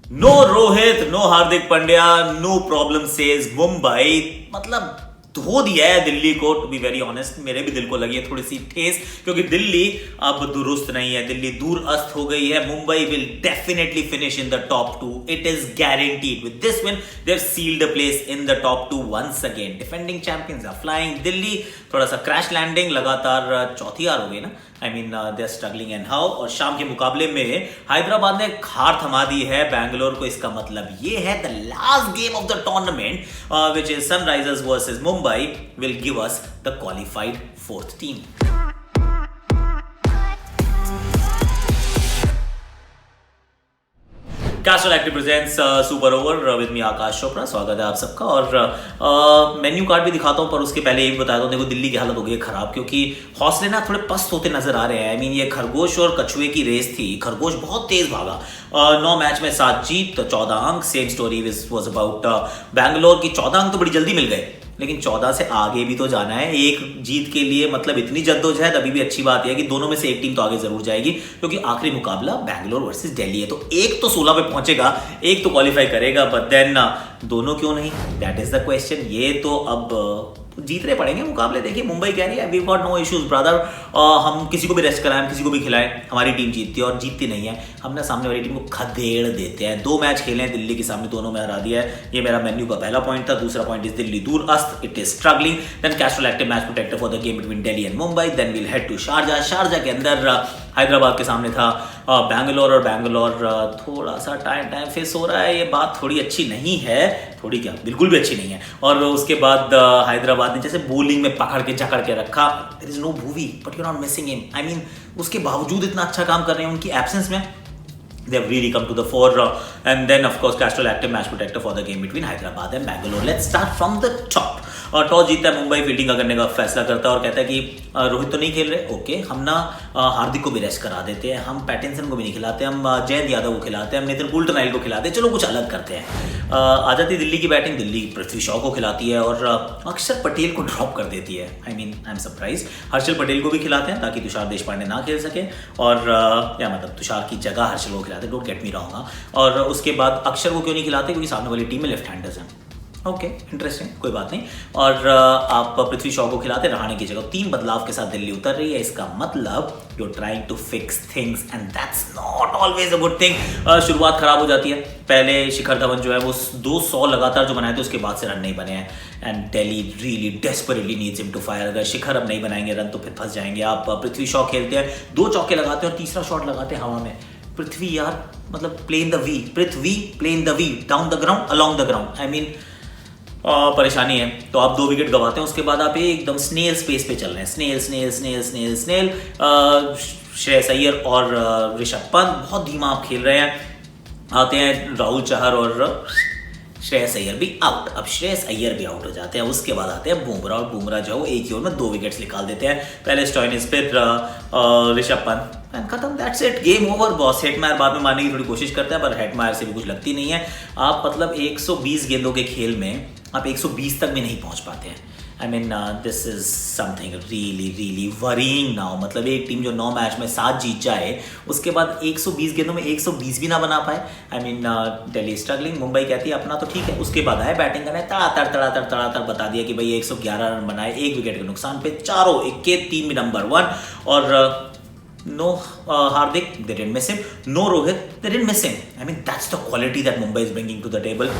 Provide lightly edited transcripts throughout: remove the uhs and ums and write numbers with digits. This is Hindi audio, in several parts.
No Rohit, no Hardik Pandya, no problem says Mumbai. मतलब धो दिया है दिल्ली को। टू बी वेरी ऑनेस्ट, मेरे भी दिल को लगी है थोड़ी सी ठेस, क्योंकि दिल्ली अब दुरुस्त नहीं है, दिल्ली दूर अस्त हो गई है। Mumbai will definitely finish in the top two, it is guaranteed. With this win they have sealed a place in the top two once again. Defending champions are flying. Delhi थोड़ा सा क्रैश लैंडिंग, लगातार चौथी हार हो गई ना। I mean they are struggling and how. और शाम के मुकाबले में हैदराबाद ने हार थमा दी है बैंगलोर को। इसका मतलब ये है the last game of the tournament which is Sunrisers versus Mumbai will give us the qualified fourth team. Castrol active presents super over with me Aakash Chopra. स्वागत है आप सबका। और मेन्यू कार्ड भी दिखाता हूं, पर उसके पहले ये भी बताता हूं। देखो दिल्ली की हालत हो गई है खराब, क्योंकि हौसले ना थोड़े पस्त होते नजर आ रहे हैं। आई मीन ये खरगोश और कछुए की रेस थी। खरगोश बहुत तेज भागा, 9 मैच में 7 जीत, 14 अंक। Same story was about Bangalore की। 14 अंक तो बड़ी जल्दी मिल गए, लेकिन 14 से आगे भी तो जाना है। एक जीत के लिए मतलब इतनी जद्दोजहद। अभी भी अच्छी बात है कि दोनों में से एक टीम तो आगे जरूर जाएगी, क्योंकि आखिरी मुकाबला बैंगलोर वर्सेस दिल्ली है। तो एक तो 16 पे पहुंचेगा, एक तो क्वालिफाई करेगा, बट देन दोनों क्यों नहीं, दैट इज द क्वेश्चन। ये तो अब जीतने पड़ेंगे मुकाबले। देखिए मुंबई कह रही है we got no issues brother, हम किसी को भी रेस्ट कराएं, हम किसी को भी खिलाएं, हमारी टीम जीतती है। और जीतती नहीं है, हमने सामने वाली टीम को खदेड़ देते हैं। 2 मैच खेले हैं दिल्ली के सामने, दोनों में हरा दिया है। ये मेरा मेन्यू का पहला पॉइंट था। दूसरा पॉइंट इज दिल्ली दूर अस्त, it is struggling. Then Castrol active match protector for the game between Delhi and Mumbai. Then will head to Sharjah. Sharjah के अंदर हैदराबाद के सामने था बैंगलोर, और बैंगलोर थोड़ा सा टाइम फेस हो रहा है। ये बात थोड़ी अच्छी नहीं है, थोड़ी क्या बिल्कुल भी अच्छी नहीं है। और उसके बाद हैदराबाद ने जैसे बॉलिंग में पकड़ के जकड़ के रखा। There is no Bhuvi but you are not missing him. I mean उसके बावजूद इतना अच्छा काम कर रहे हैं, उनकी एब्सेंस में they have really come to the fore, and then of course Castrol active match protector for the game between Hyderabad and Bangalore. Let's start from the top. Toss जीतता है मुंबई, फील्डिंग का करने का फैसला करता है और कहता है कि रोहित तो नहीं खेल रहे, ओके हम ना हार्दिक को भी रेस्ट करा देते हैं, हम पैटिंसन को भी नहीं खिलाते, हम जयंत यादव को खिलाते हैं, हम नितिन कुलटनाइल को खिलाते हैं, चलो कुछ अलग करते हैं। आ जाती दिल्ली की बैटिंग, दिल्ली पृथ्वी शॉ को खिलाती है और अक्षर पटेल को ड्रॉप कर देती है। I mean I am surprise. Harshal Patel को भी खिलाते हैं ताकि तुषार देशपांडे ना खेल सके, और या मतलब तुषार की जगह हर्षल को खिलाते हैं, डोंट गेट मी रॉन्ग। और उसके बाद अक्षर को क्यों नहीं खिलाते, क्योंकि सामने वाली टीम में लेफ्ट हैंडर्स हैं। ओके इंटरेस्टिंग, कोई बात नहीं। और आप पृथ्वी शॉ को खिलाते, रहाणे की जगह। 3 बदलाव के साथ दिल्ली उतर रही है। इसका मतलब you are trying to fix things and that's not always a good thing. शुरुआत खराब हो जाती है। पहले शिखर धवन जो है वो 200 लगातार जो बनाए थे, उसके बाद से रन नहीं बने हैं। And Delhi really desperately needs him to fire. अगर शिखर अब नहीं बनाएंगे रन तो फिर फंस जाएंगे। आप पृथ्वी शॉ खेलते हैं, 2 चौके लगाते हैं और तीसरा शॉट लगाते हैं हवा में। पृथ्वी यार मतलब play in the V, Prithvi play in the V, down the ground, along the ground. I mean परेशानी है। तो आप 2 विकेट गवाते हैं, उसके बाद आप एकदम स्नेल स्पेस पे चल रहे हैं। Snail snail snail snail snail. Shreyas Iyer और ऋषभ पंत बहुत धीमा आप खेल रहे हैं। आते हैं राहुल चहर और श्रेयस अय्यर भी आउट। अब श्रेयस अय्यर भी आउट हो जाते हैं। उसके बाद आते हैं बुमराह, और बुमराह जो एक ही ओवर में 2 विकेट्स निकाल देते हैं। पहले स्टोइनिस, फिर ऋषभ पंत, खत्म, that's it, game over boss. Hetmyer बाद में मारने की थोड़ी कोशिश करते हैं, पर हेटमायर से भी कुछ लगती नहीं है। आप मतलब 120 गेंदों के खेल में आप 120 तक भी नहीं पहुंच पाते हैं। I mean this is something really really worrying now. मतलब एक टीम जो 9 मैच में 7 जीत जाए, उसके बाद 120 गेंदों में 120 भी ना बना पाए। I mean Delhi struggling. Mumbai कहती है अपना तो ठीक है। उसके बाद आए बैटिंग करने, तड़ातड़ बता दिया कि भाई 111 रन बनाए, 1 विकेट के नुकसान पे, चारों इक्के, टीम नंबर 1। और no Hardik, they didn't miss him. No Rohit, they didn't miss him. I mean that's the quality that Mumbai is bringing to the table.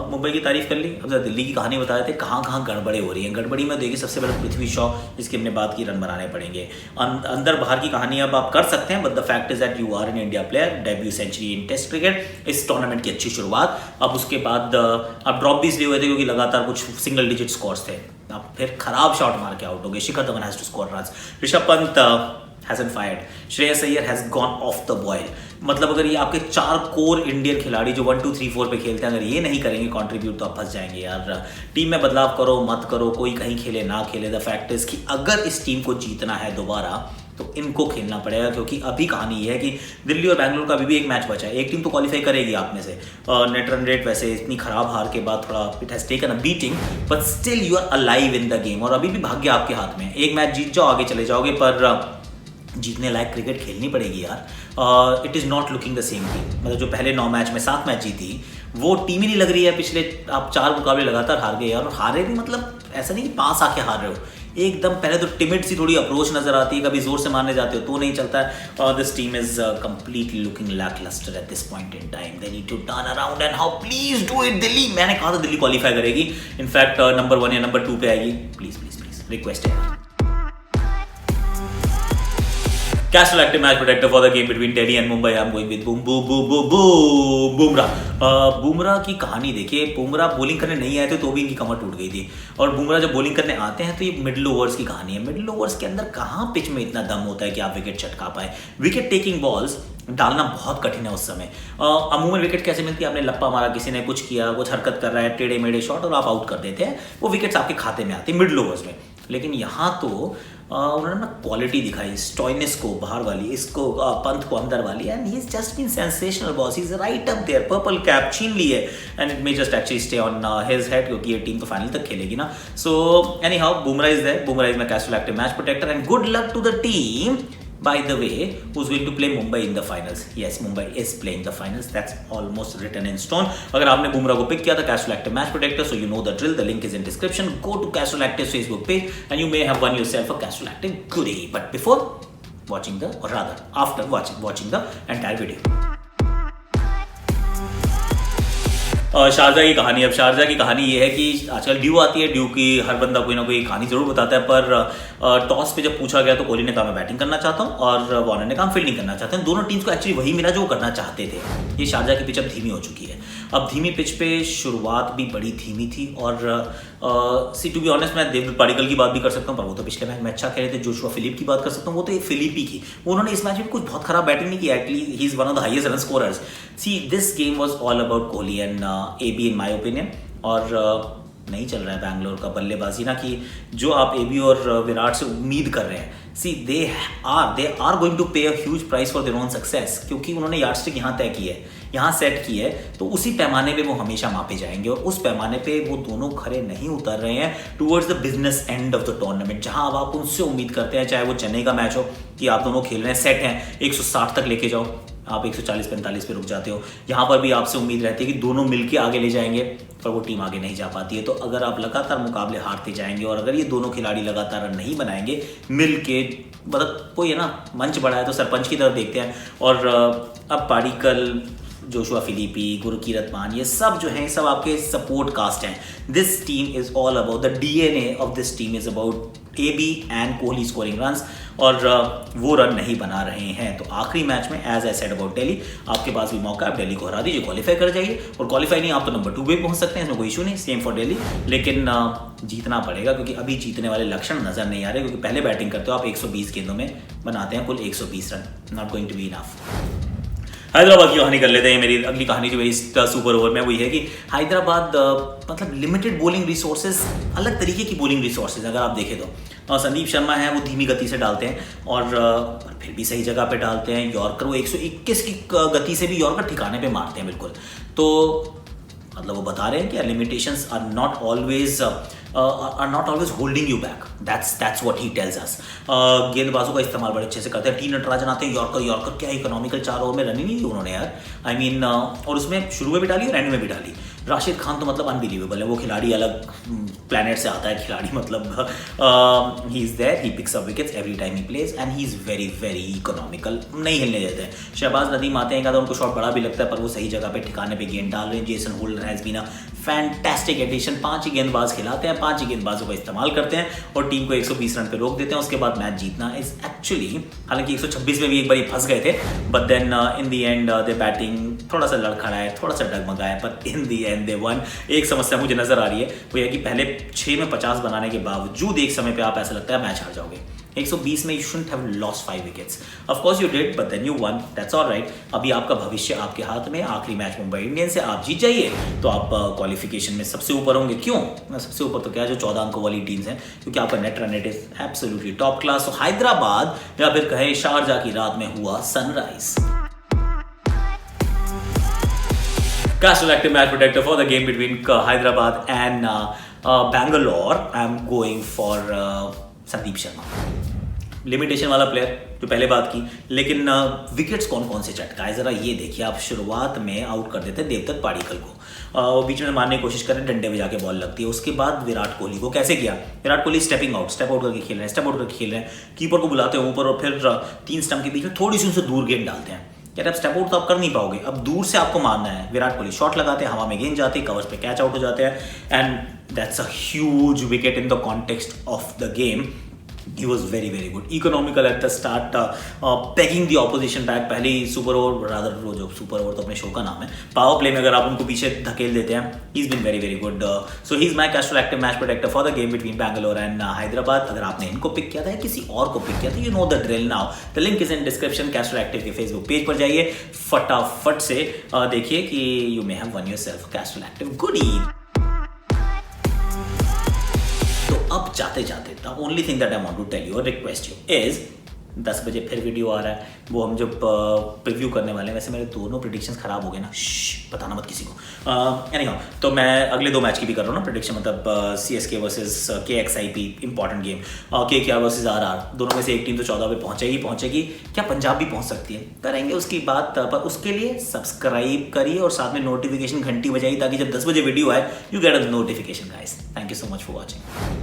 Mumbai की तारीफ कर ली, अब दिल्ली की कहानी बता रहे थे। कहाँ गड़बड़े हो रही हैं। गड़बड़ी में देखिए सबसे पहले पृथ्वी शॉ, जिसकी हमने बात की, रन बनाने पड़ेंगे। अंदर बाहर की कहानी अब आप कर सकते हैं, but the fact is that you are an India player, debut century in test cricket, इस टूर्नामेंट की अच्छी शुरुआत। अब उसके बाद आप ड्रॉप भी इसलिए हुए थे क्योंकि लगातार कुछ सिंगल डिजिट स्कोर्स थे। आप फिर खराब शॉट मार के आउट हो गए। Shikhar Dhawan has to score runs, Rishabh Pant hasn't fired, Shreyas Iyer has gone off the boil। मतलब अगर ये आपके 4 कोर इंडियन खिलाड़ी जो 1 2 3 4 पे खेलते हैं, अगर ये नहीं करेंगे कंट्रीब्यूट, तो आप फंस जाएंगे यार। टीम में बदलाव करो मत करो, कोई कहीं खेले ना खेले, द फैक्ट इज कि अगर इस टीम को जीतना है दोबारा तो इनको खेलना पड़ेगा। क्योंकि अभी कहानी ये है कि दिल्ली और बैंगलोर का अभी भी एक मैच बचा है। एक टीम तो क्वालिफाई करेगी आप में से। नेट रन रेट वैसे इतनी खराब हार के बाद थोड़ा it has taken a beating, but still you are alive in the game. और अभी भी भाग्य आपके हाथ में। एक मैच जीत जाओ, आगे चले जाओगे, पर जीतने लायक क्रिकेट खेलनी पड़ेगी यार। It is not looking the same team. मतलब जो पहले 9 मैच में 7 मैच जीती वो टीम ही नहीं लग रही है। पिछले आप 4 मुकाबले लगातार हार गए यार, और हारे भी मतलब ऐसा नहीं कि पास आके हार रहे हो, एकदम पहले तो टिमिड सी थोड़ी अप्रोच नजर आती है, कभी जोर से मारने जाते हो तो नहीं चलता है। और this team is completely looking lacklustre at this point in time. They need to turn around and how please do it Delhi. मैंने कहा था दिल्ली क्वालिफाई करेगी, इनफैक्ट नंबर 1 या नंबर 2 पे आएगी। प्लीज प्लीज प्लीज रिक्वेस्ट है। Castle active match protector for the game between Delhi and Mumbai. I'm going with Bumrah. Bumrah की कहानी देखिए, बुमराह बॉलिंग करने नहीं आए थे तो भी इनकी कमर टूट गई थी, और बुमराह जब बॉलिंग करने आते हैं तो ये मिडिल ओवर्स की कहानी है। मिडिल ओवर्स के अंदर कहाँ पिच में इतना दम होता है कि आप विकेट चटका पाए। विकेट टेकिंग बॉल्स डालना बहुत कठिन है उस समय। अमूमन विकेट कैसे मिलती है, आपने लप्पा मारा, किसी ने कुछ किया, कुछ हरकत कर रहा है, टेढ़े मेढ़े शॉट, और आप आउट कर देते हैं, वो विकेट्स आपके खाते में आते हैं मिडिल ओवर्स में। लेकिन यहाँ तो उन्होंने ना क्वालिटी दिखाई, स्टॉइनिस को बाहर वाली, इसको पंथ को अंदर वाली, and he is just been sensational boss. He is right up there, purple cap छीन ली है, and it may just actually stay on his head, क्योंकि ये टीम तो फाइनल तक खेलेगी ना। So anyhow Bumrah is there, Bumrah is my castle active match protector, and good luck to the team by the way who's going to play Mumbai in the finals. Yes, Mumbai is playing the finals, that's almost written in stone. अगर आपने बुमराह को पिक किया था Castrol Active Match Protector, so you know the drill, the link is in description. Go to Castrol Active's Facebook page and you may have won yourself a Castrol Active goodie. But before watching the, or rather after watching the entire video, Sharjah की कहानी। अब शारजा की कहानी ये है कि आजकल ड्यू आती है, ड्यू की हर बंदा कोई ना कोई कहानी जरूर बताता है, पर टॉस पे जब पूछा गया तो कोहली ने कहा मैं बैटिंग करना चाहता हूँ, और वार्नर ने कहा फील्डिंग करना चाहते हैं। दोनों टीम्स को एक्चुअली वही मिला जो वो करना चाहते थे। ये शारजा की पिच अब धीमी हो चुकी है। अब धीमी पिच पे शुरुआत भी बड़ी धीमी थी, और सी टू बी ऑनेस्ट मैं देवदत्त पाडिक्कल की बात भी कर सकता हूँ, पर वो तो पिछले मैच में अच्छा खेले थे। जोशुआ फिलिप की बात कर सकता हूँ, वो तो एक फिलिपी की, उन्होंने इस मैच में कुछ बहुत खराब बैटिंग नहीं की। Actually he is one of the highest run scorers. See this game was all about Kohli and AB in my opinion. और नहीं चल रहा है बैंगलोर का बल्लेबाजी ना, कि जो आप एबी और विराट से उम्मीद कर रहे हैं। सी दे आर गोइंग टू पे a huge price for their own success, क्योंकि उन्होंने यार्डस्टिक यहाँ तय की है, यहाँ सेट की है, तो उसी पैमाने पे वो हमेशा मापे जाएंगे, और उस पैमाने पे वो दोनों खरे नहीं उतर रहे हैं towards the business end of the tournament, जहां अब आप उनसे उम्मीद करते हैं, चाहे वो चेन्नई का मैच हो कि आप दोनों खेल रहे हैं, सेट हैं, 160 तक लेके जाओ, आप 140-45 पे रुक जाते हो। यहाँ पर भी आपसे उम्मीद रहती है कि दोनों मिलके आगे ले जाएंगे, पर वो टीम आगे नहीं जा पाती है। तो अगर आप लगातार मुकाबले हारते जाएंगे, और अगर ये दोनों खिलाड़ी लगातार नहीं बनाएंगे मिलके, मतलब कोई है ना मंच बड़ा है तो सरपंच की तरफ देखते हैं। और अब पाडिक्कल, जोशुआ फिलिपी, गुरकीरत मान, ये सब जो हैं सब आपके सपोर्ट कास्ट हैं। This team is all about the DNA of this team is about AB and Kohli scoring runs, और वो रन नहीं बना रहे हैं। तो आखिरी मैच में as I said about Delhi, आपके पास भी मौका है, आप दिल्ली को हरा दीजिए, क्वालिफाई कर जाइए, और क्वालिफाई नहीं आप तो नंबर 2 पे पहुंच सकते हैं, इसमें कोई इशू नहीं, सेम फॉर दिल्ली। लेकिन जीतना पड़ेगा, क्योंकि अभी जीतने वाले लक्षण नजर नहीं आ रहे, क्योंकि पहले बैटिंग करते हो आप 120 गेंदों में बनाते हैं कुल 120 run, not going to be enough. Hyderabad की कहानी कर लेते हैं। मेरी अगली कहानी जो मेरी सुपर ओवर में वही है कि हैदराबाद मतलब लिमिटेड बॉलिंग रिसोर्सेज, अलग तरीके की बॉलिंग रिसोर्सेज अगर आप देखें तो संदीप शर्मा है वो धीमी गति से डालते हैं, और फिर भी सही जगह पे डालते हैं। यॉर्कर वो 121 की गति से भी यॉर्कर ठिकाने पे मारते हैं बिल्कुल। तो मतलब वो बता रहे हैं कि limitations are not always holding you back, that's what he tells us. गेंदबाजों का इस्तेमाल बड़े अच्छे से करते हैं। टी नटराजन आते हैं, यॉर्कर क्या इकोनॉमिकल 4 ओवर में रन ही नहीं दी उन्होंने यार, आई मीन और उसमें शुरू में भी डाली और एंड में भी डाली। राशिद खान तो मतलब अनबिलीवेबल है, वो खिलाड़ी अलग प्लैनेट से आता है खिलाड़ी, मतलब he is there, he picks up wickets every time he plays, and he is very very economical, नहीं हिलने देते हैं। शहबाज नदीम आते हैं, उनको शॉट बड़ा भी लगता है, पर वो सही जगह पे ठिकाने पे गेंद डाल रहे हैं। Jason Holder has been a fantastic addition, 5 ही गेंदबाज खिलाते हैं, 5 ही गेंदबाजों का इस्तेमाल करते हैं और टीम को 120 रन पे रोक देते हैं। उसके बाद मैच जीतना इज एक्चुअली, हालांकि 126 में भी एक बार फंस गए थे, but then in the end they batting थोड़ा सा लड़खड़ाया, थोड़ा सा डगमगाया, पर इन दी एंड दे वन। एक समस्या मुझे नजर आ रही है, वो यह कि पहले 6 में 50 बनाने के बावजूद एक समय पे आप ऐसा लगता है मैच हार जाओगे। 120 में you shouldn't have lost 5 wickets, of course you did, but then you won, that's alright. अभी आपका भविष्य आपके हाथ में, आखिरी मैच मुंबई इंडियंस से आप जीत जाइए तो आप क्वालिफिकेशन में सबसे ऊपर होंगे। क्यों सबसे ऊपर, तो क्या जो 14 अंकों वाली टीम्स हैं, क्योंकि आपका net run rate is absolutely top class. तो हैदराबाद या फिर कहे शारजाह की रात में हुआ sunrise. Castle active match protector for the game between Hyderabad and Bangalore. I'm going for Sandeep Sharma. Limitation वाला प्लेयर जो पहले बात की, लेकिन विकेट्स कौन कौन से चटका है ज़रा ये देखिए आप। शुरुआत में आउट कर देते देवदत्त पाड़ीकल को, वो बीच में मारने की कोशिश करें, डंडे बजा के बॉल लगती है। उसके बाद विराट कोहली को कैसे किया, विराट कोहली स्टेप आउट करके खेल रहे हैं, स्टेप आउट करके खेल रहे हैं, कीपर को बुलाते हैं ऊपर और फिर 3 स्टंप के बीच में थोड़ी सी उनसे दूर गेंद डालते हैं। यार अब स्टेप आउट तो आप कर नहीं पाओगे, अब दूर से आपको मारना है। विराट कोहली शॉट लगाते हैं, हवा में गेंद जाती है, कवर्स पे कैच आउट हो जाते हैं, and that's a huge wicket in the context of the game. He was very very good, economical at the start, pegging the opposition back। पहले ही सुपर ओवर, रादर वो जो सुपर ओवर तो अपने शो का नाम है, पावर प्ले में अगर आप उनको पीछे धकेल देते हैं, he's been very very good। So he's my Castrol Active match protector for the game between Bangalore and Hyderabad। अगर आपने इनको पिक किया था या किसी और को पिक किया था, you know the drill now, the link is in description। Castrol Active के Facebook पेज पर जाइए, फटाफट से देखिए कि you may have won yourself Castrol Active goodie। अब जाते जाते the only thing that I want to tell you और रिक्वेस्ट यू इज 10 बजे फिर वीडियो आ रहा है, वो हम जब प्रीव्यू करने वाले हैं। वैसे मेरे दोनों प्रेडिक्शंस खराब हो गए ना, बताना मत किसी को। एनीहाउ तो मैं अगले 2 मैच की भी कर रहा हूँ ना प्रेडिक्शन, मतलब CSK versus KXIP important game, KKR versus RR, दोनों में से एक टीम तो 14 पे पहुंचेगी। क्या पंजाब भी पहुंच सकती है, करेंगे उसकी बात, पर उसके लिए सब्सक्राइब करिए और साथ में नोटिफिकेशन घंटी बजाइए ताकि जब 10 बजे वीडियो आए you get a notification guys. Thank you so much for watching.